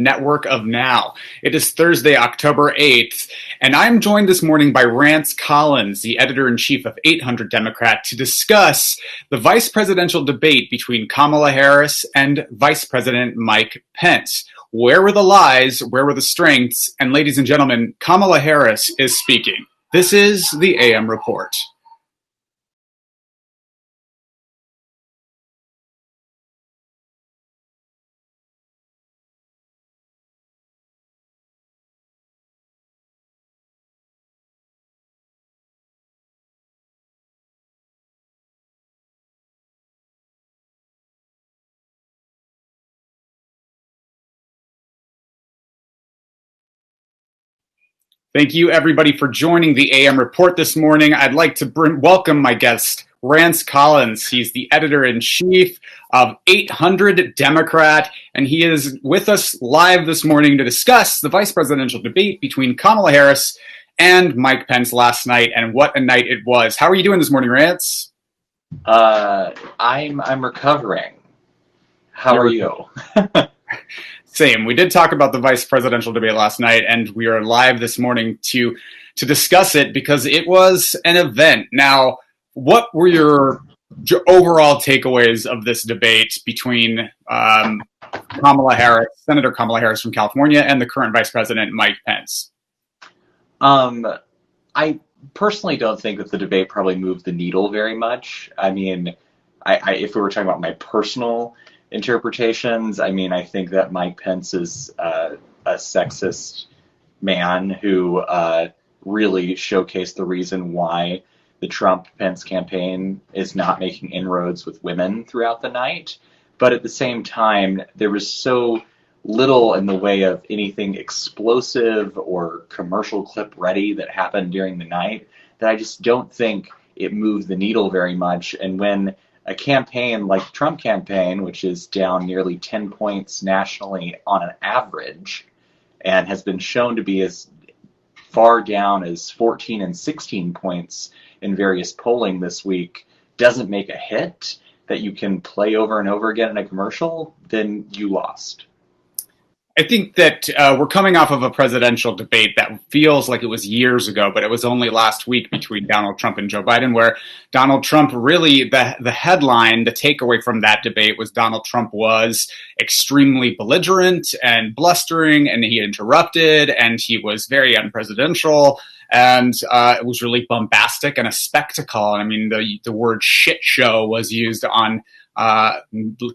network of now. It is Thursday, October 8th, and I'm joined this morning by Rance Collins, the editor-in-chief of 800 Democrat, to discuss the vice presidential debate between Kamala Harris and Vice President Mike Pence. Where were the lies? Where were the strengths? And ladies and gentlemen, Kamala Harris is speaking. This is the AM Report. Thank you, everybody, for joining the AM Report this morning. I'd like to welcome my guest, Rance Collins. He's the editor-in-chief of 800 Democrat, and he is with us live this morning to discuss the vice presidential debate between Kamala Harris and Mike Pence last night, and what a night it was. How are you doing this morning, Rance? I'm recovering. How are you? Same. We did talk about the vice presidential debate last night, and we are live this morning to discuss it because it was an event. Now, what were your overall takeaways of this debate between Kamala Harris, Senator Kamala Harris from California, and the current vice president, Mike Pence? I personally don't think that the debate probably moved the needle very much. I mean, if we were talking about my personal interpretations, I mean, I think that Mike Pence is a sexist man who really showcased the reason why the Trump-Pence campaign is not making inroads with women throughout the night. But at the same time, there was so little in the way of anything explosive or commercial clip ready that happened during the night that I just don't think it moved the needle very much. And when a campaign like the Trump campaign, which is down nearly 10 points nationally on an average, and has been shown to be as far down as 14 and 16 points in various polling this week, doesn't make a hit that you can play over and over again in a commercial, then you lost. I think that we're coming off of a presidential debate that feels like it was years ago, but it was only last week between Donald Trump and Joe Biden, where Donald Trump really, the headline, the takeaway from that debate was Donald Trump was extremely belligerent and blustering, and he interrupted, and he was very unpresidential, and it was really bombastic and a spectacle. And I mean, the word shit show was used on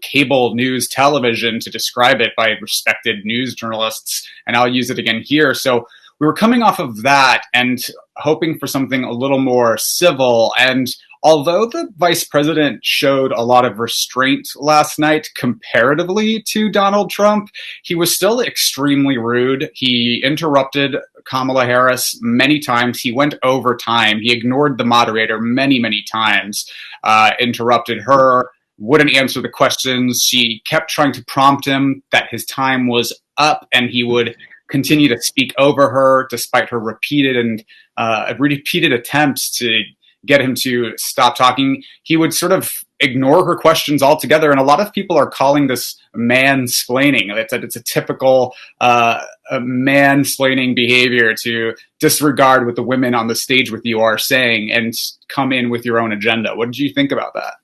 cable news television to describe it by respected news journalists, and I'll use it again here. So we were coming off of that and hoping for something a little more civil. And although the vice president showed a lot of restraint last night comparatively to Donald Trump, he was still extremely rude. He interrupted Kamala Harris many times. He went over time. He ignored the moderator many, many times, interrupted her, wouldn't answer the questions. She kept trying to prompt him that his time was up, and he would continue to speak over her despite her repeated attempts to get him to stop talking. He would sort of ignore her questions altogether, and a lot of people are calling this mansplaining. It's a typical mansplaining behavior to disregard what the women on the stage with you are saying and come in with your own agenda. What did you think about that?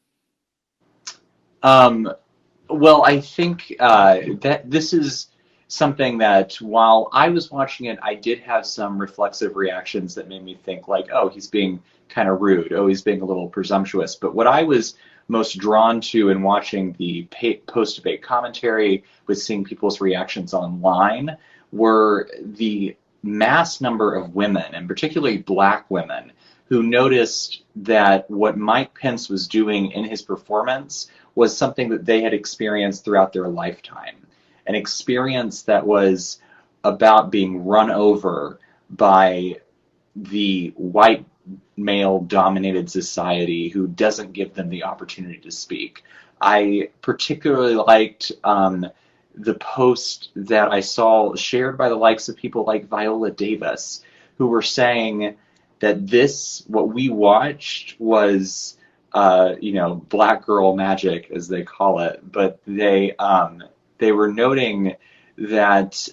Well, I think that this is something that while I was watching it, I did have some reflexive reactions that made me think like, oh, he's being kind of rude. Oh, he's being a little presumptuous. But what I was most drawn to in watching the post-debate commentary with seeing people's reactions online were the mass number of women, and particularly black women, who noticed that what Mike Pence was doing in his performance was something that they had experienced throughout their lifetime, an experience that was about being run over by the white male-dominated society who doesn't give them the opportunity to speak. I particularly liked the post that I saw shared by the likes of people like Viola Davis, who were saying that what we watched was black girl magic, as they call it, but they were noting that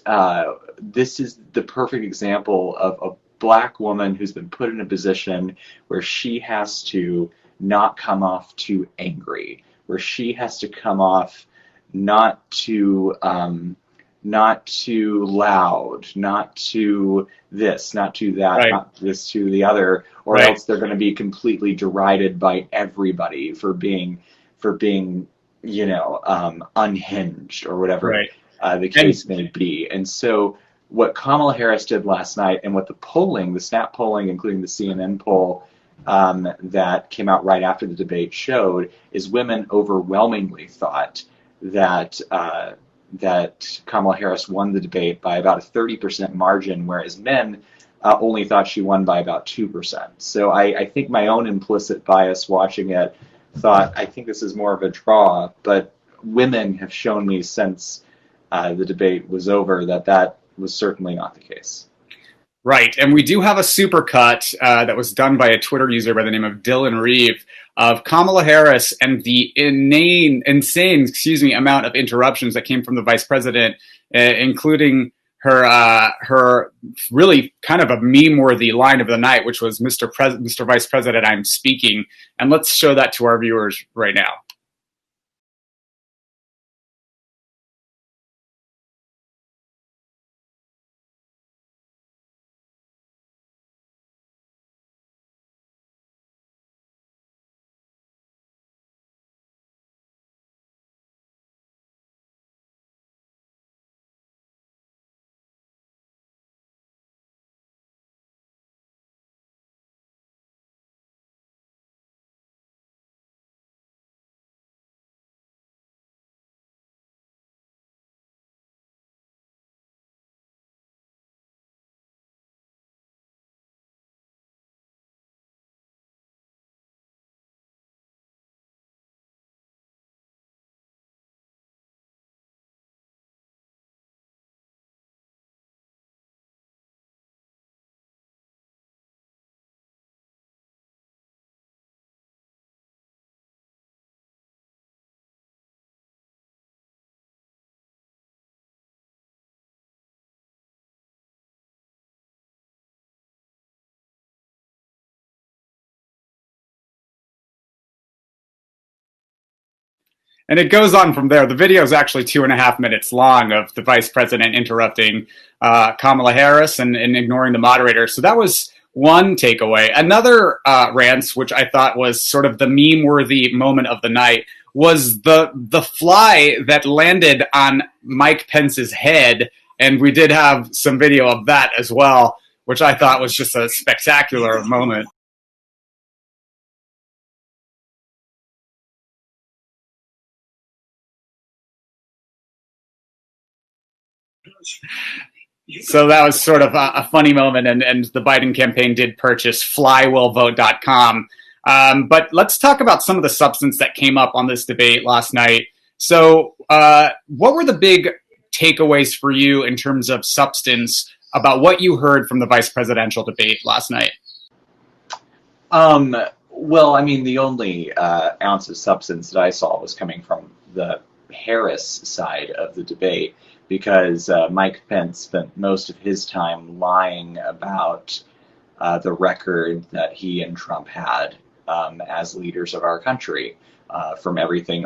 this is the perfect example of a black woman who's been put in a position where she has to not come off too angry, where she has to come off not too not too loud, not too this, not too that, Right. not this to the other, or Right. else they're going to be completely derided by everybody for being unhinged or whatever Right. the And case may be. And so what Kamala Harris did last night, and what the polling, the snap polling, including the CNN poll that came out right after the debate showed, is women overwhelmingly thought that that Kamala Harris won the debate by about a 30% margin, whereas men only thought she won by about 2%. So I think my own implicit bias watching it thought, I think this is more of a draw, but women have shown me since the debate was over that that was certainly not the case. right, and we do have a supercut that was done by a Twitter user by the name of Dylan Reeve of Kamala Harris and the insane, amount of interruptions that came from the vice president, including her really kind of a meme-worthy line of the night, which was Mr. Vice President, I'm speaking. And let's show that to our viewers right now. And it goes on from there. The video is actually 2.5 minutes long of the vice president interrupting Kamala Harris and ignoring the moderator. So that was one takeaway. Another rant, which I thought was sort of the meme-worthy moment of the night, was the fly that landed on Mike Pence's head, and we did have some video of that as well, which I thought was just a spectacular moment. So that was sort of a funny moment, and the Biden campaign did purchase flywillvote.com. But let's talk about some of the substance that came up on this debate last night. So, what were the big takeaways for you in terms of substance about what you heard from the vice presidential debate last night? Um, well, I mean, the only ounce of substance that I saw was coming from the Harris side of the debate, because Mike Pence spent most of his time lying about the record that he and Trump had as leaders of our country, from everything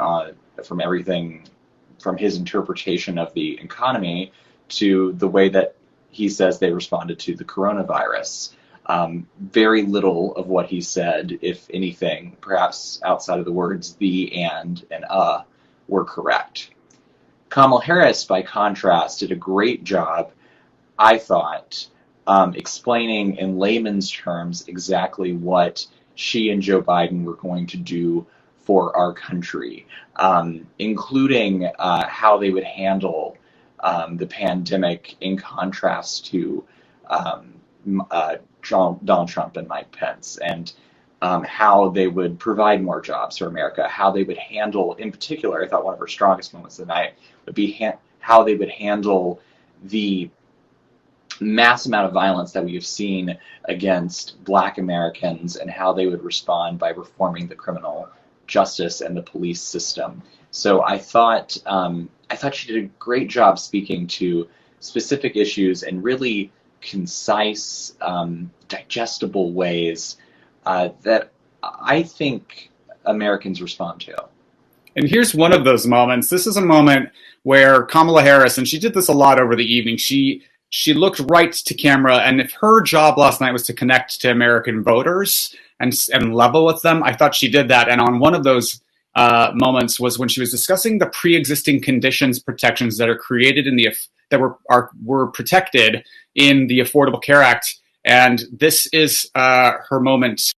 from his interpretation of the economy to the way that he says they responded to the coronavirus. Very little of what he said, if anything, perhaps outside of the words the and were correct. Kamala Harris, by contrast, did a great job, I thought, explaining in layman's terms exactly what she and Joe Biden were going to do for our country, including how they would handle the pandemic in contrast to Donald Trump and Mike Pence, and how they would provide more jobs for America, how they would handle, in particular, I thought one of her strongest moments of the night would be how they would handle the mass amount of violence that we have seen against Black Americans, and how they would respond by reforming the criminal justice and the police system. So I thought I thought she did a great job speaking to specific issues in really concise, digestible ways that I think Americans respond to. And here's one of those moments. This is a moment where Kamala Harris, and she did this a lot over the evening, she looked right to camera, and if her job last night was to connect to American voters and level with them, I thought she did that. And on one of those moments was when she was discussing the pre-existing conditions protections that are created in the that were protected in the Affordable Care Act, and this is her moment.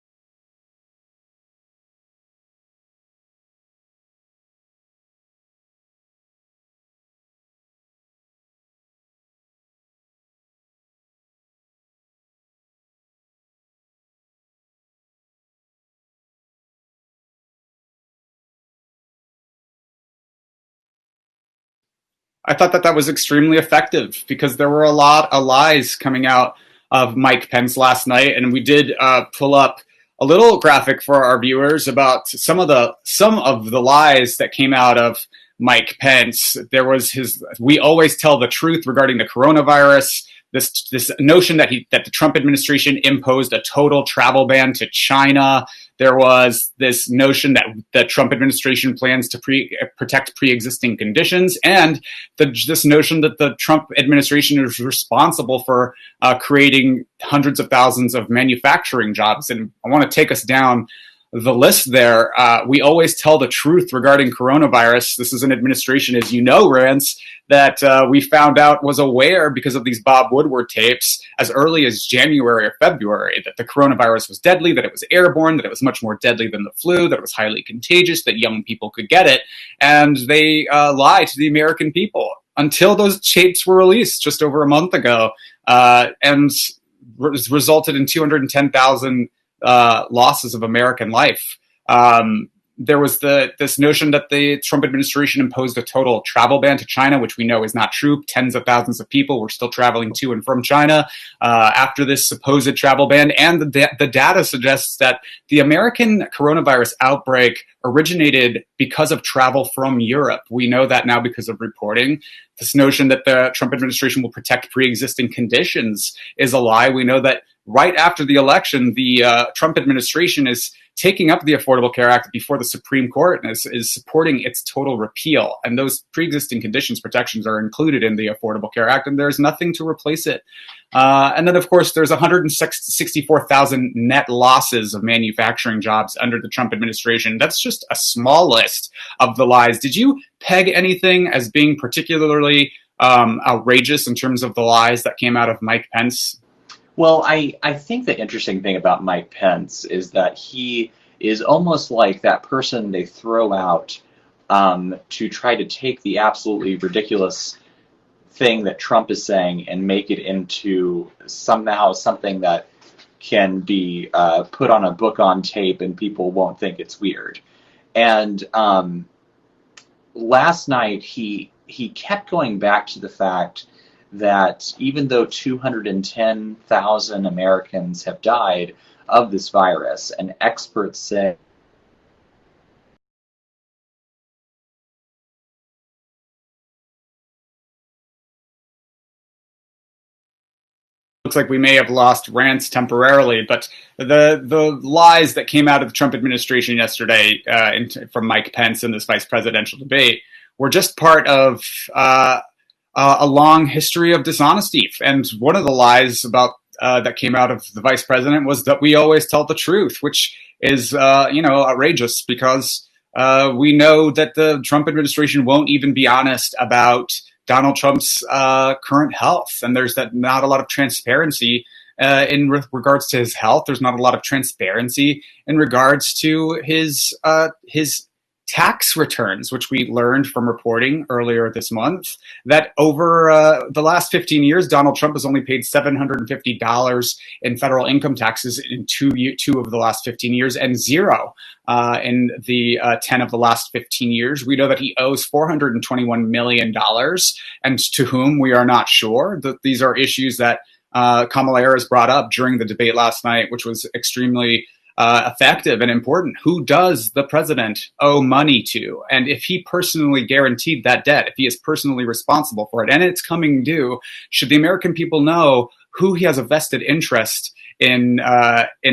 I thought that that was extremely effective because there were a lot of lies coming out of Mike Pence last night, and we did pull up a little graphic for our viewers about some of the lies that came out of Mike Pence. There was his "we always tell the truth" regarding the coronavirus. This notion that the Trump administration imposed a total travel ban to China. There was this notion that the Trump administration plans to protect pre-existing conditions, and this notion that the Trump administration is responsible for creating hundreds of thousands of manufacturing jobs. And I want to take us down the list there. We always tell the truth regarding coronavirus. This is an administration, as you know, Rance, that we found out was aware because of these Bob Woodward tapes as early as January or February that the coronavirus was deadly, that it was airborne, that it was much more deadly than the flu, that it was highly contagious, that young people could get it. And they lied to the American people until those tapes were released just over a month ago, and resulted in 210,000 losses of American life. There was this notion that the Trump administration imposed a total travel ban to China, which we know is not true. Tens of thousands of people were still traveling to and from China after this supposed travel ban. And the data suggests that the American coronavirus outbreak originated because of travel from Europe. We know that now because of reporting. This notion that the Trump administration will protect pre-existing conditions is a lie. We know that right after the election, the Trump administration is taking up the Affordable Care Act before the Supreme Court and is supporting its total repeal. And those pre-existing conditions protections are included in the Affordable Care Act, and there's nothing to replace it. And then, of course, there's 164,000 net losses of manufacturing jobs under the Trump administration. That's just a small list of the lies. Did you peg anything as being particularly outrageous in terms of the lies that came out of Mike Pence? Well, I think the interesting thing about Mike Pence is that he is almost like that person they throw out to try to take the absolutely ridiculous thing that Trump is saying and make it into somehow something that can be put on a book on tape and people won't think it's weird. And last night he kept going back to the fact that even though 210,000 Americans have died of this virus, and experts say Looks like we may have lost Rance temporarily, but the lies that came out of the Trump administration yesterday from Mike Pence in this vice presidential debate were just part of a long history of dishonesty. And one of the lies about that came out of the vice president was that we always tell the truth, which is outrageous because we know that the Trump administration won't even be honest about Donald Trump's current health, and there's not a lot of transparency in regards to his health. There's not a lot of transparency in regards to his tax returns, which we learned from reporting earlier this month, that over the last 15 years, Donald Trump has only paid $750 in federal income taxes in two of the last 15 years and zero in the 10 of the last 15 years. We know that he owes $421 million, and to whom we are not sure. These are issues that Kamala Harris brought up during the debate last night, which was extremely effective and important. Who does the president owe money to? And if he personally guaranteed that debt, if he is personally responsible for it, and it's coming due, should the American people know who he has a vested interest in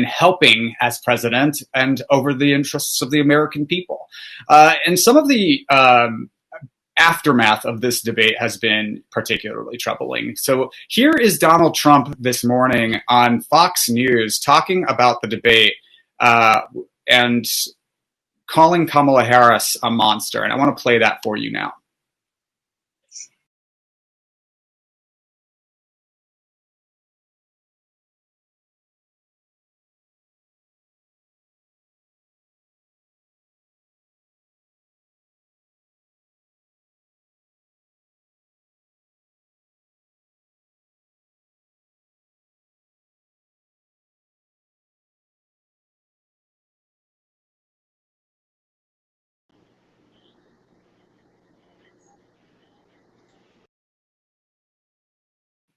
helping as president and over the interests of the American people? And some of the aftermath of this debate has been particularly troubling. So here is Donald Trump this morning on Fox News talking about the debate and calling Kamala Harris a monster. And I want to play that for you now.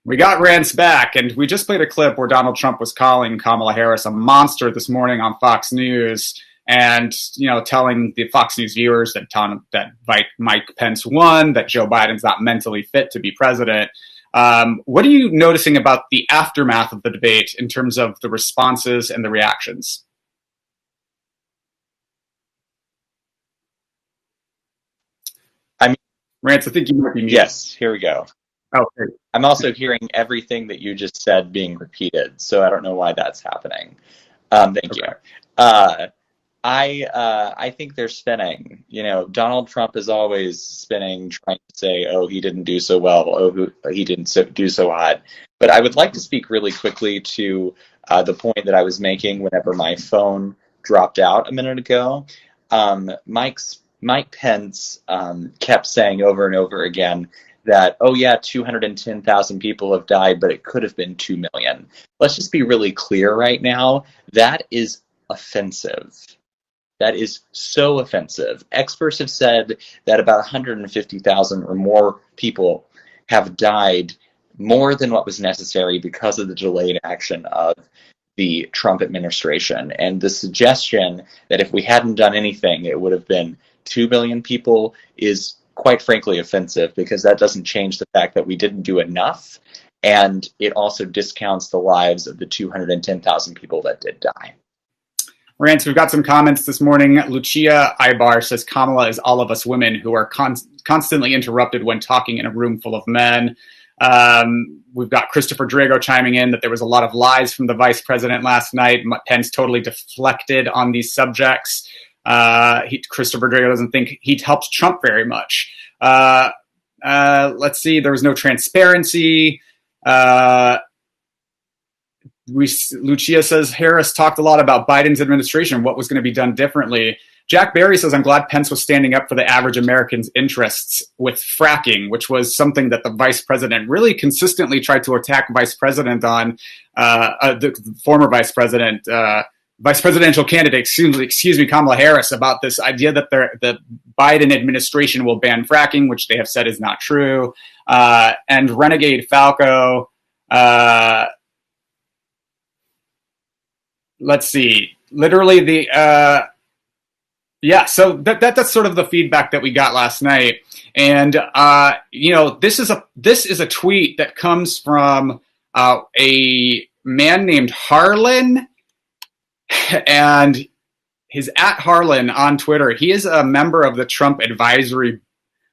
We got Rance back, and we just played a clip where Donald Trump was calling Kamala Harris a monster this morning on Fox News, and telling the Fox News viewers that Mike Pence won, that Joe Biden's not mentally fit to be president. What are you noticing about the aftermath of the debate in terms of the responses and the reactions? I mean, Rance, I think you might be muted. yes, here we go. Okay. I'm also hearing everything that you just said being repeated, so I don't know why that's happening. Thank you. I think they're spinning. Donald Trump is always spinning, trying to say, "Oh, he didn't do so well. Oh, he didn't do so hot." But I would like to speak really quickly to the point that I was making whenever my phone dropped out a minute ago. Mike Pence kept saying over and over again that, oh yeah, 210,000 people have died, but it could have been 2 million. Let's just be really clear right now. That is offensive. That is so offensive. Experts have said that about 150,000 or more people have died more than what was necessary because of the delayed action of the Trump administration. And the suggestion that if we hadn't done anything, it would have been 2 billion people is quite frankly offensive, because that doesn't change the fact that we didn't do enough, and it also discounts the lives of the 210,000 people that did die. Rance, we've got some comments this morning. Lucia Ibar says Kamala is all of us women who are constantly interrupted when talking in a room full of men. We've got Christopher Drago chiming in that there was a lot of lies from the vice president last night. Pence totally deflected on these subjects. Christopher Drago doesn't think he helped Trump very much. Let's see. There was no transparency. Lucia says Harris talked a lot about Biden's administration, what was going to be done differently. Jack Barry says, I'm glad Pence was standing up for the average American's interests with fracking, which was something that the vice president really consistently tried to attack vice president on, the former vice president, vice presidential candidate, excuse me, Kamala Harris, about this idea that the Biden administration will ban fracking, which they have said is not true. And Renegade Falco, let's see, literally so that's sort of the feedback that we got last night. And this is a tweet that comes from a man named Harlan, and he's at Harlan on Twitter. He is a member of the Trump advisory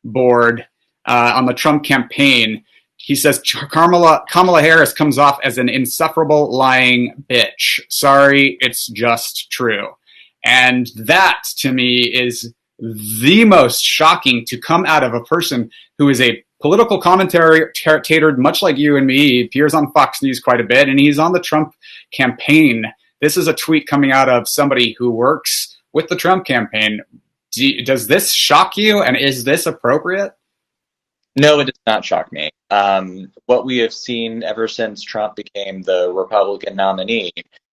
board on the Trump campaign. He says Kamala Harris comes off as an insufferable lying bitch. Sorry, it's just true. And that, to me, is the most shocking to come out of a person who is a political commentator, much like you and me. He appears on Fox News quite a bit, and he's on the Trump campaign. This is a tweet coming out of somebody who works with the Trump campaign. Does this shock you, and is this appropriate? No, it does not shock me. What we have seen ever since Trump became the Republican nominee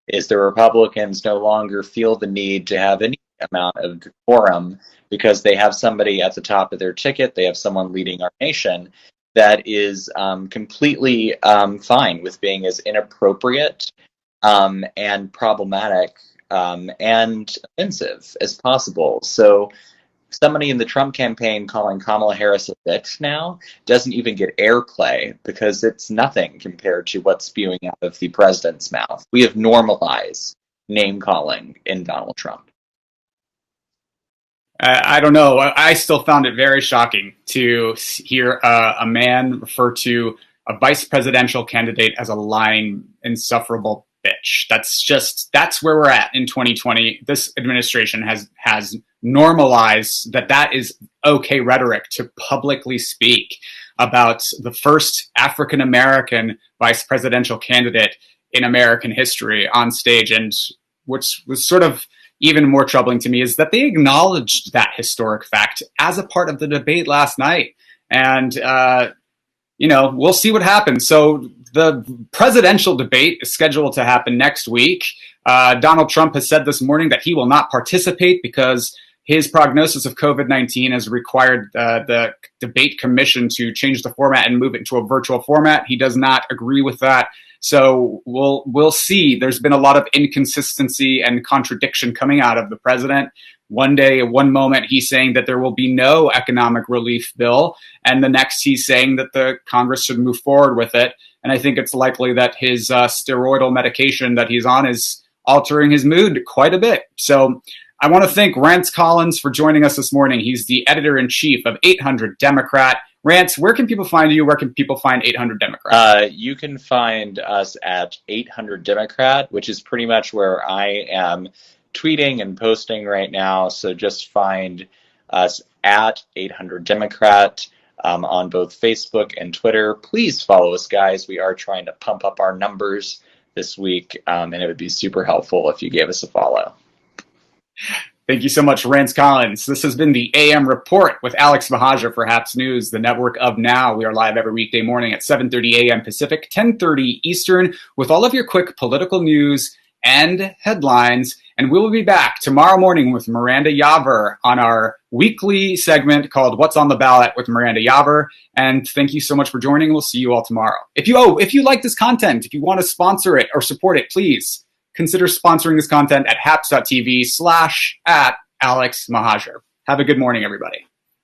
is the Republicans no longer feel the need to have any amount of decorum, because they have somebody at the top of their ticket, they have someone leading our nation that is completely fine with being as inappropriate and problematic and offensive as possible. So somebody in the Trump campaign calling Kamala Harris a bitch now doesn't even get airplay because it's nothing compared to what's spewing out of the president's mouth. We have normalized name calling in Donald Trump. I don't know. I still found it very shocking to hear a man refer to a vice presidential candidate as a lying, insufferable bitch. That's where we're at in 2020. This administration has normalized that is okay rhetoric to publicly speak about the first African American vice presidential candidate in American history on stage. And which was sort of even more troubling to me is that they acknowledged that historic fact as a part of the debate last night. And, we'll see what happens. So the presidential debate is scheduled to happen next week. Donald Trump has said this morning that he will not participate because his prognosis of COVID-19 has required the debate commission to change the format and move it into a virtual format. He does not agree with that. So we'll see. There's been a lot of inconsistency and contradiction coming out of the president. One day, one moment, he's saying that there will be no economic relief bill, and the next he's saying that the Congress should move forward with it. And I think it's likely that his steroidal medication that he's on is altering his mood quite a bit. So I want to thank Rance Collins for joining us this morning. He's the editor-in-chief of 800 Democrat. Rance, where can people find you? Where can people find 800 Democrat? You can find us at 800 Democrat, which is pretty much where I am tweeting and posting right now. So just find us at 800 Democrat on both Facebook and Twitter. Please follow us, guys. We are trying to pump up our numbers this week, and it would be super helpful if you gave us a follow. Thank you so much, Rance Collins. This has been the AM Report with Alex Mahajer for Haps News, the network of Now. We are live every weekday morning at 7:30 a.m. Pacific, 10:30 Eastern, with all of your quick political news and headlines. And we will be back tomorrow morning with Miranda Yaver on our weekly segment called What's on the Ballot with Miranda Yaver. And thank you so much for joining. We'll see you all tomorrow. If you like this content, if you want to sponsor it or support it, please consider sponsoring this content at haps.tv/@Alex Mahajer. Have a good morning, everybody.